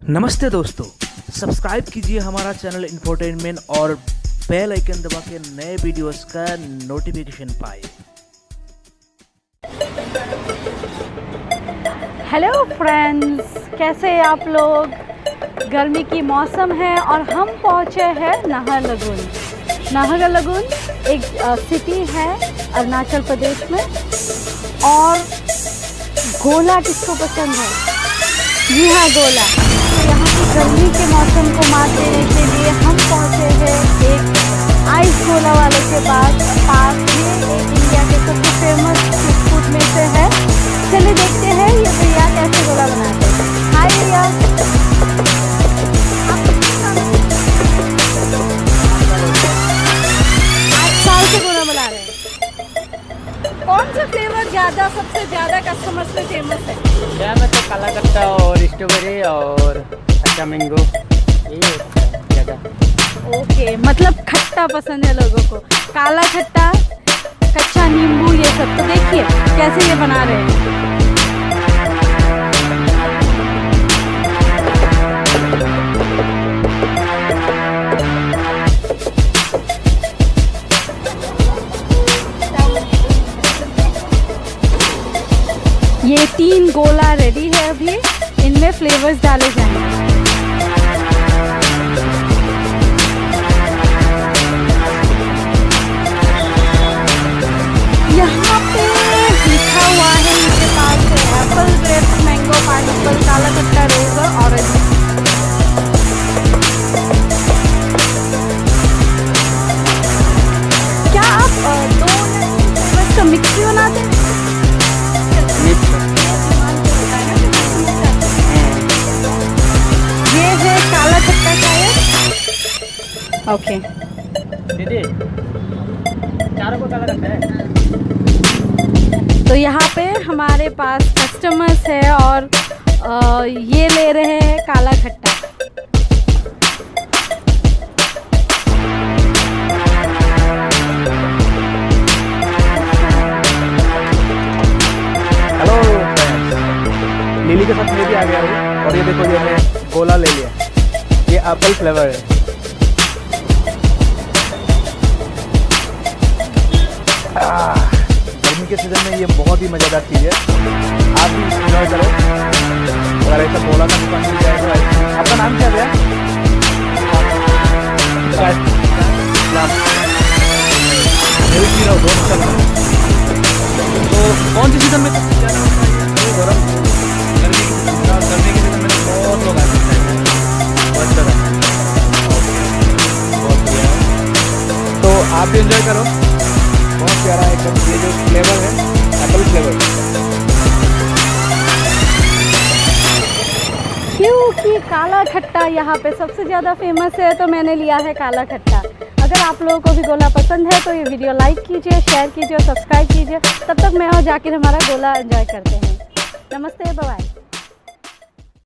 नमस्ते दोस्तों, सब्सक्राइब कीजिए हमारा चैनल इंफोटेनमेंट और बेल आइकन दबा के नए वीडियोस का नोटिफिकेशन पाए। हेलो फ्रेंड्स, कैसे हैं आप लोग। गर्मी की मौसम है और हम पहुंचे हैं नाहरलगुन। नाहरलगुन एक सिटी है अरुणाचल प्रदेश में। और गोला किसको पसंद है? जी हाँ, गोला। तो यहाँ की गर्मी के मौसम को मात देने के लिए हम पहुँचे हैं एक आइस गोला वाले के पास। ये एक इंडिया के सबसे फेमस स्ट्रीट फूड में से है। चलिए देखते हैं ये भैया कैसे गोला बनाते हैं। हाय भैया, आप साल से गोला बना रहे हैं। कौन सा फ्लेवर सबसे ज़्यादा कस्टमर्स में फेमस है? में तो काला खट्टा और स्ट्रॉबेरी और अच्छा मैंगो, यही होता है ज़्यादा। ओके, मतलब खट्टा पसंद है लोगों को। काला खट्टा, कच्चा नींबू, ये सब। तो देखिए कैसे ये बना रहे हैं। ये 3 गोला रेडी है अभी। इनमें फ्लेवर्स डाले जाएंगे। यहाँ पे लिखा हुआ है इनके पास एप्पल, ग्रेप्स, मैंगो, पाइनएप्पल, काला खट्टा, रोज और ऑरेंज। क्या आप दो फ्लेवर्स का मिक्स भी बनाते हैं? ये है काला खट्टा शायद। ओके दीदी, चारों को काला खट्टा है। तो यहाँ पे हमारे पास कस्टमर्स है और ये ले रहे हैं काला खट्टा। हेलो फ्रेंड्स, लिली के साथ मैं भी आ गया हूँ और ये देखो, ये मैं गोला ले लिया। ये एप्पल फ्लेवर है। गर्मी के सीजन में ये बहुत ही मज़ेदार चीज़ है। आप भी इन्जॉय करो। अगर ऐसा गोला का दुकान मिल जाए तो। आपका नाम क्या भैया? मेरी पी रहा हूँ, बहुत अच्छा लगा। तो कौन सी सीजन में ज़्यादा होता है? गरम गर्मी के सीजन में तो बहुत लोग आते हैं, बहुत ज़्यादा। बहुत बढ़िया है, तो आप भी एंजॉय करो। बहुत प्यारा एकदम। ये जो फ्लेवर है एप्पल फ्लेवर, क्योंकि काला खट्टा यहाँ पे सबसे ज़्यादा फेमस है तो मैंने लिया है काला खट्टा। अगर आप लोगों को भी गोला पसंद है तो ये वीडियो लाइक कीजिए, शेयर कीजिए और सब्सक्राइब कीजिए। तब तक मैं और जाकिर हमारा गोला एंजॉय करते हैं। नमस्ते, बाय बाय।